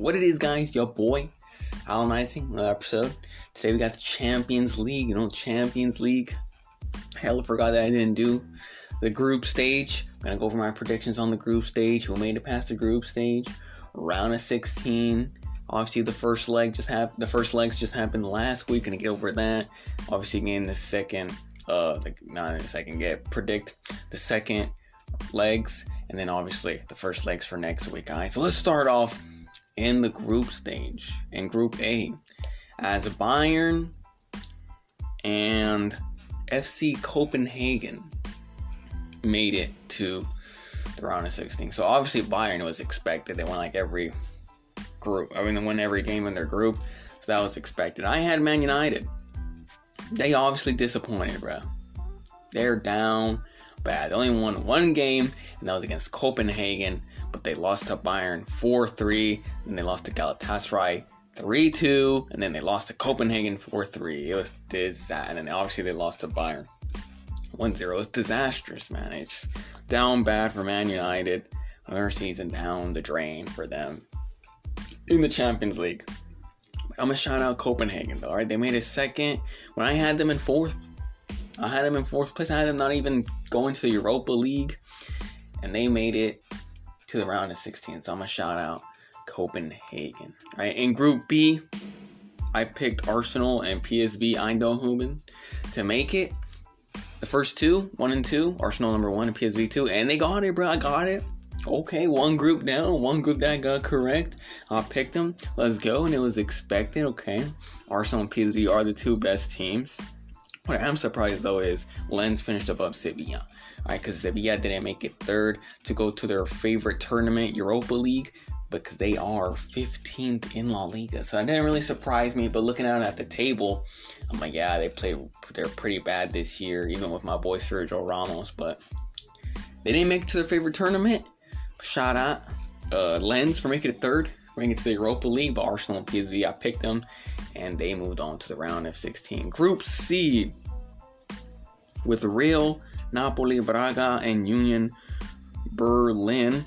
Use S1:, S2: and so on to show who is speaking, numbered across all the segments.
S1: What it is, guys, your boy, Alanizing, another episode. Today we got the Champions League, Champions League. Hell, forgot that I didn't do the group stage. I'm going to go over my predictions on the group stage, who made it past the group stage, round of 16. Obviously, the first legs just happened last week. Gonna get over that. Obviously, getting the second, predict the second legs, and then obviously the first legs for next week, guys. So let's start off in the group stage, in Group A, as Bayern and FC Copenhagen made it to the round of 16. So obviously Bayern was expected. They won like every group. They won every game in their group. So that was expected. I had Man United. They obviously disappointed, bro. They're down bad. They only won one game, and that was against Copenhagen. But they lost to Bayern 4-3, and they lost to Galatasaray 3-2, and then they lost to Copenhagen 4-3. It was disaster. And then obviously they lost to Bayern 1-0. It was disastrous, man. It's down bad for Man United. Another season down the drain for them in the Champions League. I'm gonna shout out Copenhagen though. Alright, they made it second. When I had them in fourth, place. I had them not even going to the Europa League, and they made it to the round of 16. So I'm gonna shout out Copenhagen. Alright, in Group B, I picked Arsenal and PSV Eindhoven to make it. The first two, 1 and 2, Arsenal number 1 and PSV 2, and they got it, bro. I got it. Okay, one group down, one group that got correct. I picked them. Let's go, and it was expected. Okay, Arsenal and PSV are the two best teams. What I'm surprised though is Lens finished above Sevilla. Alright, because Sevilla didn't make it third to go to their favorite tournament, Europa League, because they are 15th in La Liga. So that didn't really surprise me, but looking out at the table, I'm like, yeah, they're pretty bad this year, even with my boy Sergio Ramos, but they didn't make it to their favorite tournament. Shout out Lens for making it third, making it to the Europa League, but Arsenal and PSV, I picked them, and they moved on to the round of 16. Group C, with Real, Napoli, Braga, and Union Berlin.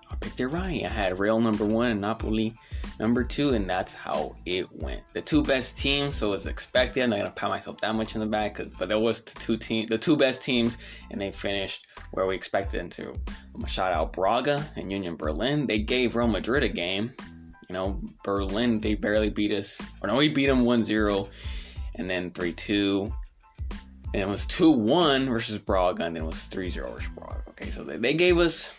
S1: I picked it right. I had Real number 1 and Napoli number 2, and that's how it went. The two best teams, so it was expected. I'm not gonna pat myself that much in the back, but it was the two best teams, and they finished where we expected them to. I'm gonna shout out Braga and Union Berlin. They gave Real Madrid a game. Berlin, they barely beat us. We beat them 1-0, and then 3-2. And it was 2-1 versus Braga, and then it was 3-0 versus Braga. Okay, so they gave us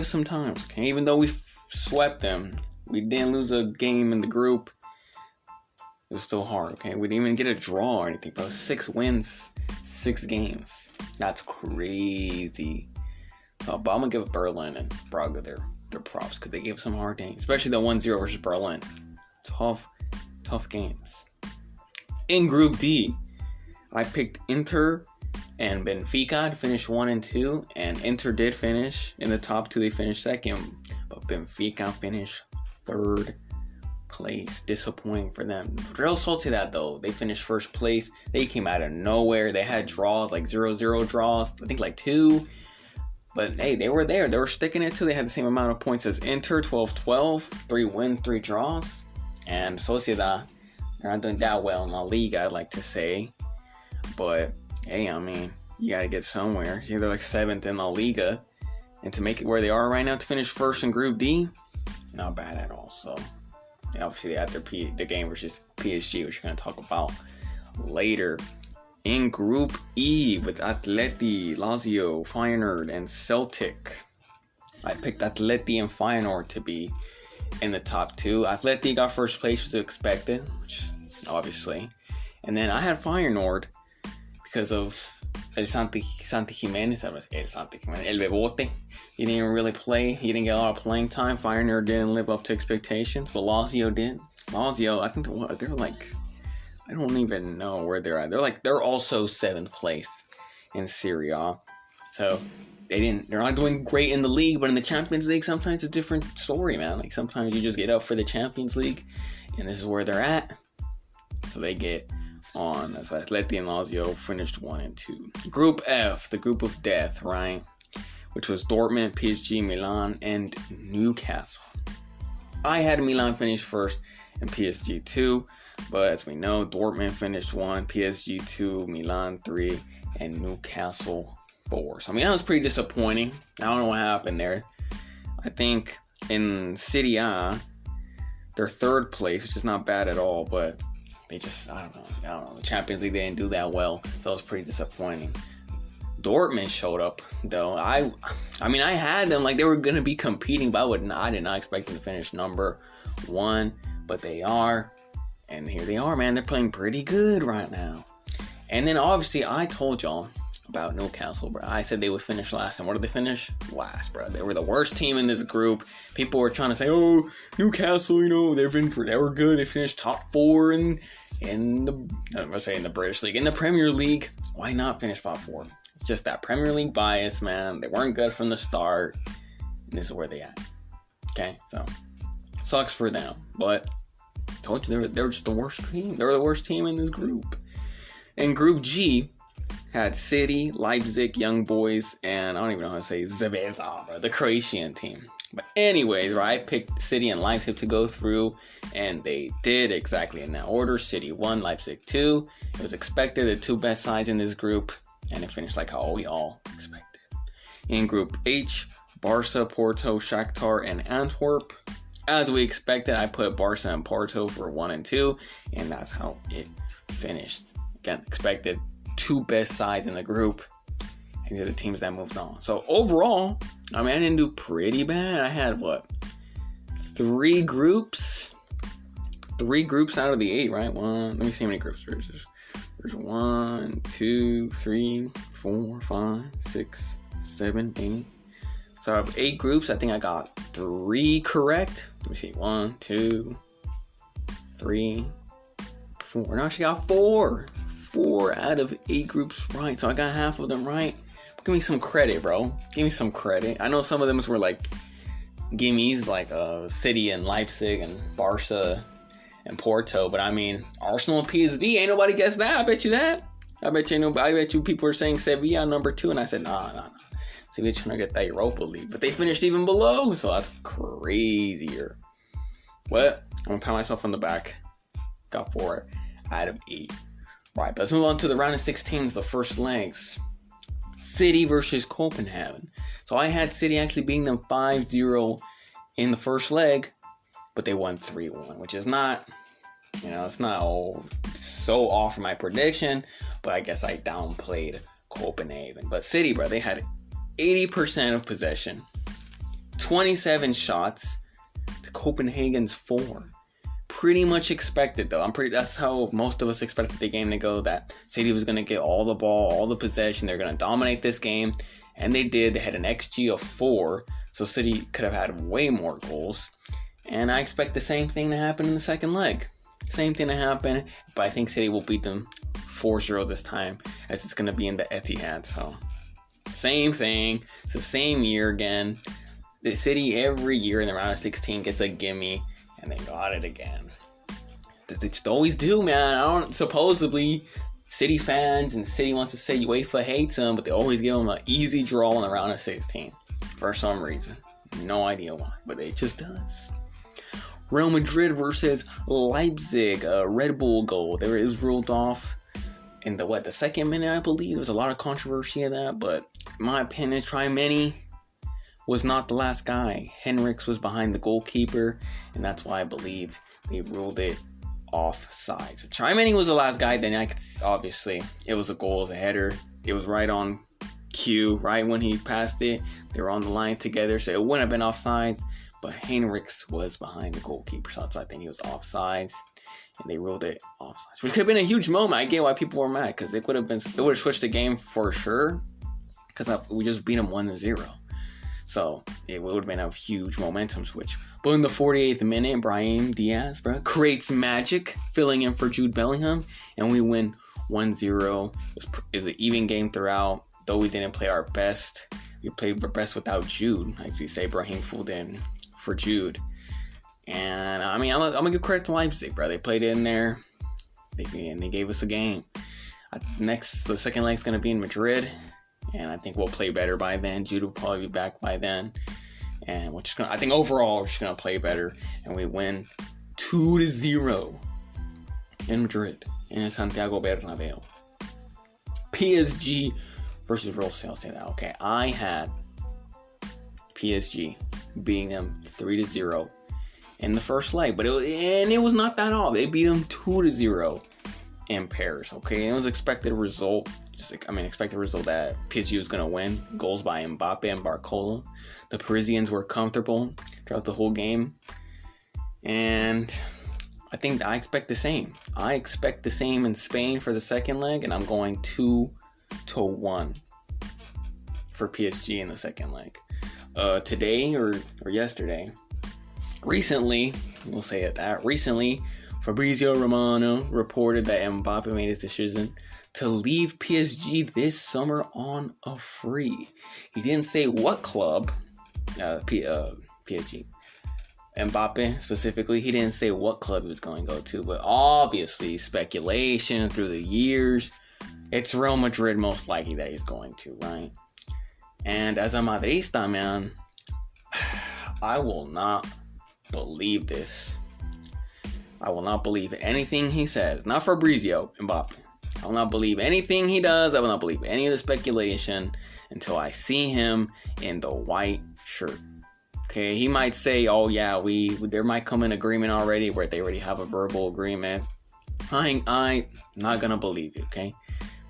S1: some times. Okay, even though we swept them, we didn't lose a game in the group. It was still hard. Okay, we didn't even get a draw or anything. But it was 6 wins, 6 games. That's crazy. So, but I'm gonna give Berlin and Braga their props because they gave some hard games, especially the 1-0 versus Berlin. Tough games. In Group D, I picked Inter and Benfica to finish 1 and 2, and Inter did finish in the top 2. They finished second, but Benfica finished third place. Disappointing for them. Real salty that though. They finished first place. They came out of nowhere. They had draws, like 0-0 draws. I think like 2. But hey, they were there. They were sticking it too. They had the same amount of points as Inter, 12-12. 3 wins, 3 draws. And Sociedad, they're not doing that well in La Liga, I'd like to say. But hey, I mean, you gotta get somewhere. They're like 7th in La Liga, and to make it where they are right now, to finish first in Group D, not bad at all. So obviously they had the game versus PSG, which we're gonna talk about later. In Group E, with Atleti, Lazio, Feyenoord, and Celtic, I picked Atleti and Feyenoord to be in the top 2. Atleti got first place, was expected, which obviously, and then I had Feyenoord because of Santi Jimenez. That was Santi Jimenez. El Bebote. He didn't even really play. He didn't get a lot of playing time. Feyenoord didn't live up to expectations, but Lazio did. Lazio, I think they're like, I don't even know where they're at. They're also 7th place in Serie A. So they're not doing great in the league, but in the Champions League, sometimes it's a different story, man. Like sometimes you just get up for the Champions League, and this is where they're at. So they get on. As Atleti and Lazio finished 1 and 2. Group F, the group of death, right? Which was Dortmund, PSG, Milan, and Newcastle. I had Milan finish first and PSG 2, but as we know, Dortmund finished 1, PSG 2, Milan 3, and Newcastle 4. So, I mean, that was pretty disappointing. I don't know what happened there. I think in Serie A, their third place, which is not bad at all, but they just, I don't know. The Champions League, they didn't do that well, so it was pretty disappointing. Dortmund showed up, though. I mean, I had them like they were going to be competing, but I did not expect them to finish number 1, but they are. And here they are, man. They're playing pretty good right now. And then, obviously, I told y'all about Newcastle, bro. I said they would finish last, and what did they finish? Last, bro. They were the worst team in this group. People were trying to say, oh, Newcastle, you know, they were good. They finished top 4 in the British League. In the Premier League, why not finish top 4? It's just that Premier League bias, man. They weren't good from the start. And this is where they at. Okay, so sucks for them. But I told you they were just the worst team. They were the worst team in this group. And Group G had City, Leipzig, Young Boys, and I don't even know how to say Zvezda, the Croatian team. But anyways, right, I picked City and Leipzig to go through, and they did exactly in that order. City 1, Leipzig 2. It was expected, the 2 best sides in this group. And it finished like how we all expected. In Group H, Barca, Porto, Shakhtar, and Antwerp. As we expected, I put Barca and Porto for 1 and 2. And that's how it finished. Again, expected 2 best sides in the group. And these are the teams that moved on. So overall, I mean, I didn't do pretty bad. I had, 3 groups? 3 groups out of the 8, right? Let me see how many groups there is. There's 1, 2, 3, 4, 5, 6, 7, 8. So out of 8 groups, I think I got 3 correct. Let me see. 1, 2, 3, 4. No, I actually got 4. 4 out of 8 groups right. So I got half of them right. Give me some credit, bro. Give me some credit. I know some of them were like gimmies, like City and Leipzig and Barca and Porto, but I mean, Arsenal and PSV, ain't nobody guessed that. I bet you that. I bet you people are saying Sevilla number 2, and I said, nah. Sevilla trying to get that Europa League, but they finished even below, so that's crazier. But I'm gonna pat myself on the back. Got 4 out of 8. Right, but let's move on to the round of 16s, the first legs. City versus Copenhagen. So I had City actually beating them 5-0 in the first leg, but they won 3-1, which is not, it's not so off from my prediction, but I guess I downplayed Copenhagen. But City, bro, they had 80% of possession, 27 shots to Copenhagen's 4. Pretty much expected, though. That's how most of us expected the game to go, that City was going to get all the ball, all the possession. They're going to dominate this game, and they did. They had an XG of 4, so City could have had way more goals. And I expect the same thing to happen in the second leg. Same thing to happen, but I think City will beat them 4-0 this time, as it's going to be in the Etihad. So, same thing. It's the same year again. The City every year in the round of 16 gets a gimme, and they got it again. They just always do, man. Supposedly, City fans and City wants to say UEFA hates them, but they always give them an easy draw in the round of 16 for some reason. No idea why, but it just does. Real Madrid versus Leipzig, a Red Bull goal. It was ruled off in the second minute, I believe. There was a lot of controversy in that, but in my opinion, Tchouaméni was not the last guy. Henrichs was behind the goalkeeper, and that's why I believe they ruled it offside. So Tchouaméni was the last guy, then obviously it was a goal, it was a header. It was right on cue, right when he passed it. They were on the line together, so it wouldn't have been offsides. But Henrichs was behind the goalkeeper, so I think he was offsides, and they ruled it offsides, which could have been a huge moment. I get why people were mad, because they would have switched the game for sure, because we just beat them 1-0. So it would have been a huge momentum switch. But in the 48th minute, Brahim Diaz, creates magic, filling in for Jude Bellingham, and we win 1-0. It was an even game throughout, though we didn't play our best. We played our best without Jude. Like you say, Brahim filled in for Jude. And I mean, I'm gonna give credit to Leipzig, bro. They played in there, and they gave us a game. The second leg's gonna be in Madrid, and I think we'll play better by then. Jude will probably be back by then, And I think overall we're just gonna play better, and we win 2-0 in Madrid, in Santiago Bernabeu. PSG versus Real Sociedad. Okay, I had PSG beating them 3-0 in the first leg, but it was not that off. They beat them 2-0 in Paris. Okay, it was expected result. Expected result that PSG was gonna win. Goals by Mbappé and Barcola. The Parisians were comfortable throughout the whole game, and I expect the same. I expect the same in Spain for the second leg, and I'm going 2-1 for PSG in the second leg. Today or yesterday, recently, we'll say it that, recently, Fabrizio Romano reported that Mbappé made his decision to leave PSG this summer on a free. He didn't say what club, PSG. Mbappé specifically, he didn't say what club he was going to go to, but obviously speculation through the years, it's Real Madrid most likely that he's going to, right? And as a Madrista, man, I will not believe this. I will not believe anything he says. Not Fabrizio Mbappé. I will not believe anything he does. I will not believe any of the speculation until I see him in the white shirt. Okay, he might say, "Oh yeah, there might come an agreement already where they already have a verbal agreement." I'm not gonna believe it. Okay,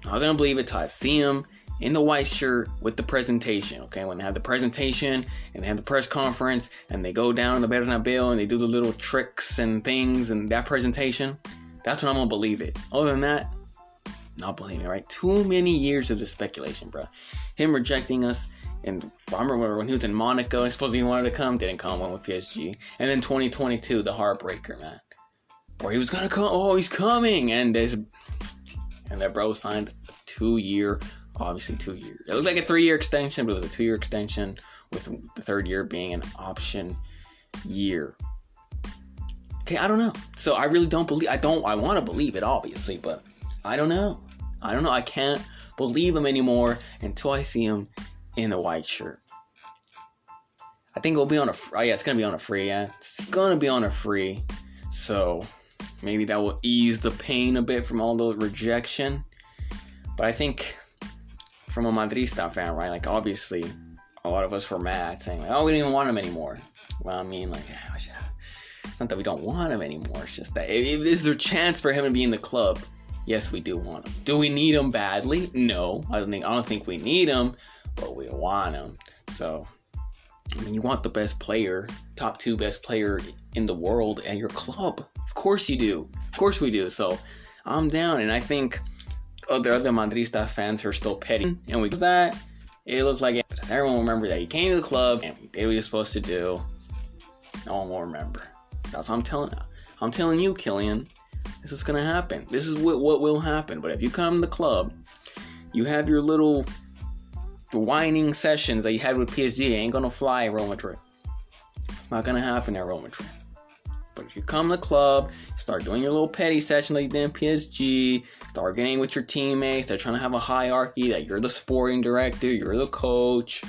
S1: not gonna believe it till I see him in the white shirt with the presentation. Okay, when they have the presentation and they have the press conference and they go down the Bernabeu and they do the little tricks and things and that presentation, that's when I'm gonna believe it. Other than that, not believing it. Right? Too many years of this speculation, bro. Him rejecting us. And I remember when he was in Monaco, and supposedly he wanted to come, didn't come, went with PSG. And then 2022, the heartbreaker, man. Where he was gonna come, he's coming, and that bro signed a 2-year, obviously 2 years. It was like a 3-year extension, but it was a 2-year extension with the third year being an option year. Okay, I don't know. So I really don't believe. I want to believe it, obviously, but I don't know. I can't believe him anymore until I see him in a white shirt. I think it'll be on it's gonna be on a free. Yeah, it's gonna be on a free. So maybe that will ease the pain a bit from all the rejection. But I think from a Madrista fan, right? Like obviously, a lot of us were mad, saying like, "Oh, we don't even want him anymore." Well, I mean, like, it's not that we don't want him anymore. It's just that is there a chance for him to be in the club? Yes, we do want him. Do we need him badly? No, I don't think we need him. But we want him. So, I mean, you want the best player, top 2 best player in the world at your club. Of course you do. Of course we do. So, I'm down. And I think other Madrista fans are still petty. And we that. It looks like everyone will remember that he came to the club and he did what he was supposed to do. No one will remember. That's what I'm telling you. I'm telling you, Kylian. This is going to happen. This is what will happen. But if you come to the club, you have your little whining sessions that you had with PSG ain't gonna fly at Real Madrid. It's not gonna happen at Real Madrid. But if you come to the club, start doing your little petty session like you did in PSG, start getting with your teammates, they're trying to have a hierarchy that you're the sporting director, you're the coach,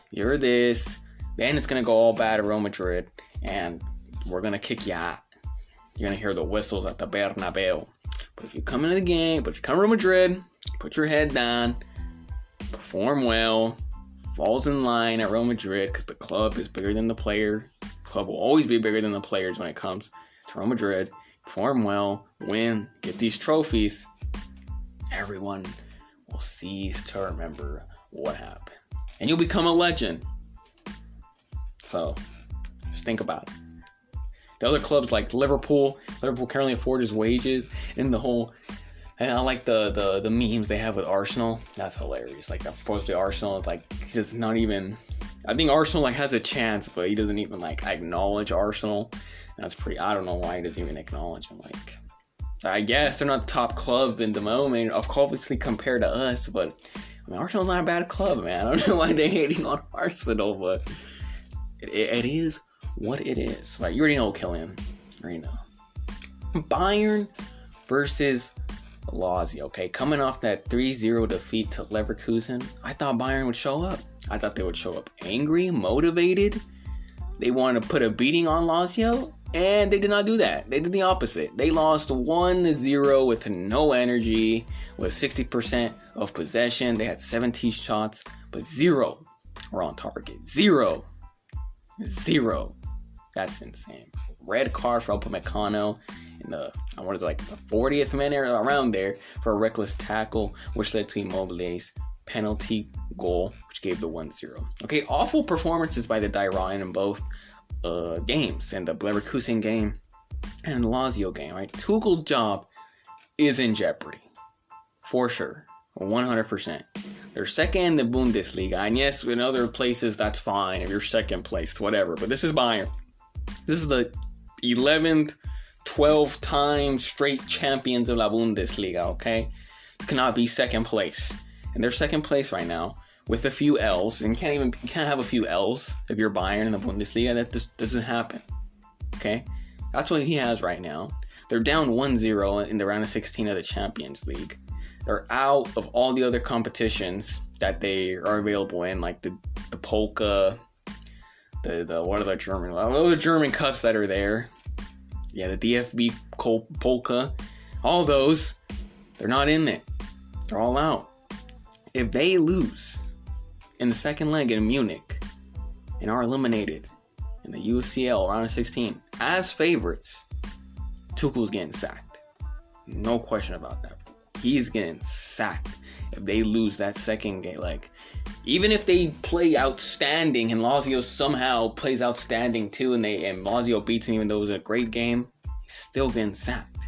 S1: you're this, then it's gonna go all bad at Real Madrid, and we're gonna kick you out. You're gonna hear the whistles at the Bernabeu. But if you come into the game, but if you come to Real Madrid, put your head down, perform well, falls in line at Real Madrid because the club is bigger than the player. The club will always be bigger than the players when it comes to Real Madrid. Perform well, win, get these trophies. Everyone will cease to remember what happened. And you'll become a legend. So, just think about it. The other clubs like Liverpool can't really afford his wages, and the whole... And I like the memes they have with Arsenal. That's hilarious. Like, supposedly Arsenal is like, just not even... I think Arsenal like has a chance, but he doesn't even like acknowledge Arsenal. And that's pretty... I don't know why he doesn't even acknowledge them. Like, I guess they're not the top club in the moment, obviously compared to us, but I mean, Arsenal's not a bad club, man. I don't know why they're hating on Arsenal, but it is what it is. Right? You already know, Kylian. You already know. Bayern versus Lazio, okay? Coming off that 3-0 defeat to Leverkusen, I thought Bayern would show up. I thought they would show up angry, motivated. They wanted to put a beating on Lazio, and they did not do that. They did the opposite. They lost 1-0 with no energy, with 60% of possession. They had 17 shots, but 0 were on target. 0. That's insane. Red card for Upamecano in the 40th minute or around there for a reckless tackle, which led to Immobile's penalty goal, which gave the 1-0. Okay, awful performances by the Bayern in both games, in the Leverkusen game and the Lazio game. Right, Tuchel's job is in jeopardy for sure, 100%. They're second in the Bundesliga, and yes, in other places that's fine if you're second place, whatever. But this is Bayern. This is the 11th, 12th time straight champions of La Bundesliga. Okay, you cannot be second place, and they're second place right now with a few L's. And you can't have a few L's if you're Bayern in the Bundesliga. That just doesn't happen. Okay, that's what he has right now. They're down 1-0 in the round of 16 of the Champions League. They're out of all the other competitions that they are available in, like the Polka, what are the German? All the German cups that are there. Yeah, the DFB Polka. All those, they're not in it. They're all out. If they lose in the second leg in Munich and are eliminated in the UCL round of 16 as favorites, Tuchel's getting sacked. No question about that. He's getting sacked if they lose that second game. Like, even if they play outstanding and Lazio somehow plays outstanding too, and Lazio beats him even though it was a great game, he's still getting sacked.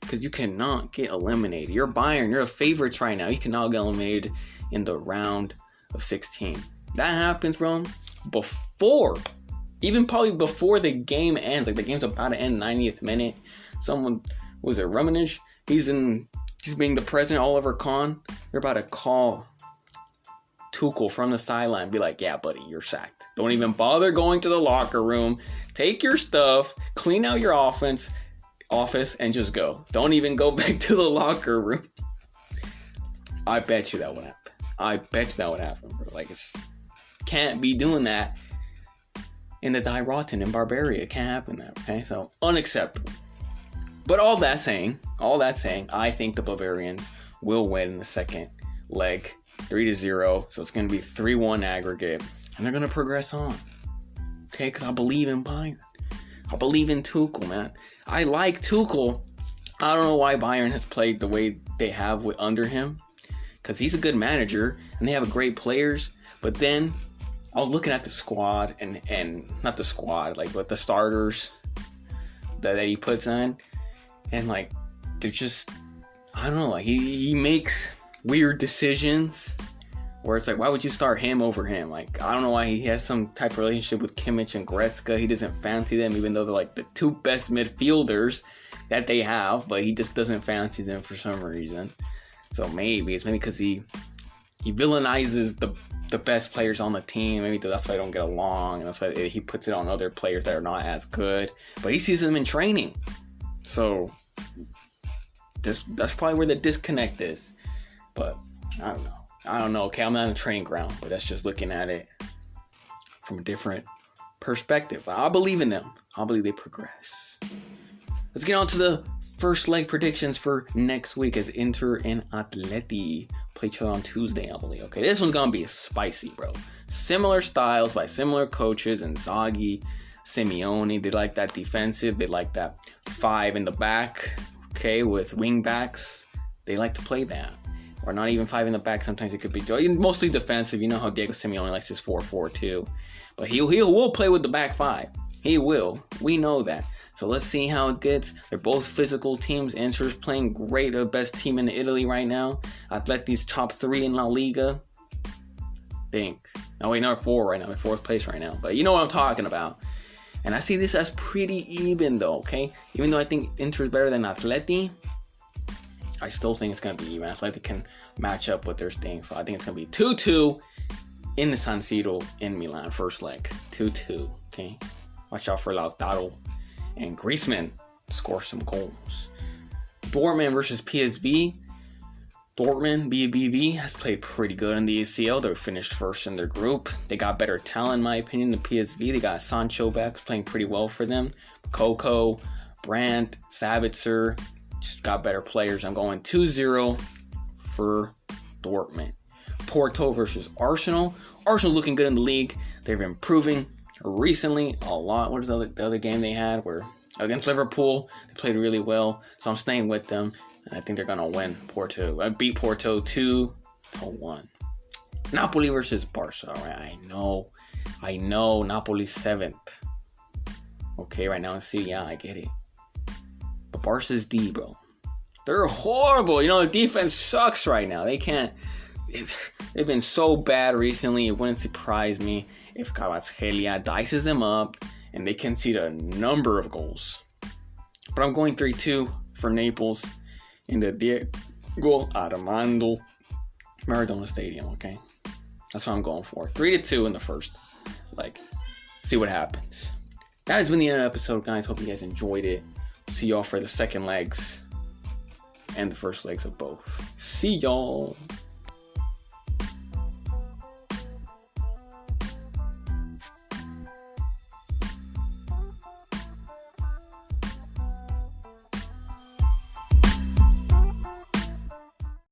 S1: Because you cannot get eliminated. You're Bayern. You're the favorites right now. You cannot get eliminated in the round of 16. That happens, bro, even probably before the game ends. Like, the game's about to end 90th minute. Rummenigge? He's being the president, Oliver Kahn. They're about to call Tuchel from the sideline, be like, yeah, buddy, you're sacked. Don't even bother going to the locker room. Take your stuff, clean out your office, and just go. Don't even go back to the locker room. I bet you that would happen. Bro. Like, can't be doing that in the Die Rotten in Bavaria. It can't happen that, okay? So, unacceptable. But all that saying, I think the Bavarians will win in the second leg, 3-0. So it's going to be 3-1 aggregate, and they're going to progress on. Okay, because I believe in Bayern. I believe in Tuchel, man. I like Tuchel. I don't know why Bayern has played the way they have under him, because he's a good manager and they have great players. But then I was looking at the squad and not the squad, but the starters that he puts on. And, they're just, I don't know, he makes weird decisions where it's why would you start him over him? I don't know why he has some type of relationship with Kimmich and Goretzka. He doesn't fancy them, even though they're, the two best midfielders that they have, but he just doesn't fancy them for some reason. So maybe because he villainizes the best players on the team. Maybe that's why they don't get along, and that's why he puts it on other players that are not as good. But he sees them in training. So that's probably where the disconnect is. But I don't know. Okay, I'm not in the training ground, but that's just looking at it from a different perspective. But I believe in them. I believe they progress. Let's get on to the first leg predictions for next week as Inter and Atleti play each other on Tuesday, I believe. Okay, this one's gonna be spicy, bro. Similar styles by similar coaches, Inzaghi, Simeone. They like that defensive. They like that 5 in the back, okay, with wing backs. They like to play that. Or not even 5 in the back. Sometimes it could be mostly defensive. You know how Diego Simeone likes his 4-4-2. But he will play with the back 5. He will. We know that. So let's see how it gets. They're both physical teams. Inter's playing great. The best team in Italy right now. Atleti's top 3 in La Liga. Think. No, wait, not 4 right now. They're 4th place right now. But you know what I'm talking about. And I see this as pretty even, though, okay? Even though I think Inter is better than Atleti, I still think it's going to be even. Atleti can match up with their things. So I think it's going to be 2-2 in the San Siro in Milan. First leg. 2-2, okay? Watch out for Lautaro and Griezmann score some goals. Dortmund versus PSV. Dortmund, BBV, has played pretty good in the UCL. They finished first in their group. They got better talent, in my opinion, than PSV. They got Sancho back, playing pretty well for them. Coco, Brandt, Sabitzer, just got better players. I'm going 2-0 for Dortmund. Porto versus Arsenal. Arsenal's looking good in the league. They've been improving recently a lot. What is the other game they had? Where against Liverpool, they played really well. So I'm staying with them. And I think they're going to win Porto. I beat Porto 2-1. Napoli versus Barca. All right, I know. Napoli's 7th. Okay, right now in C, yeah, I get it. But Barca's D, bro. They're horrible. The defense sucks right now. They can't. They've been so bad recently. It wouldn't surprise me if Kvaratskhelia dices them up and they concede a number of goals. But I'm going 3-2 for Naples in the Diego Armando Maradona Stadium, okay? That's what I'm going for. 3-2 in the first leg. See what happens. That has been the end of the episode, guys. Hope you guys enjoyed it. See y'all for the second legs and the first legs of both. See y'all.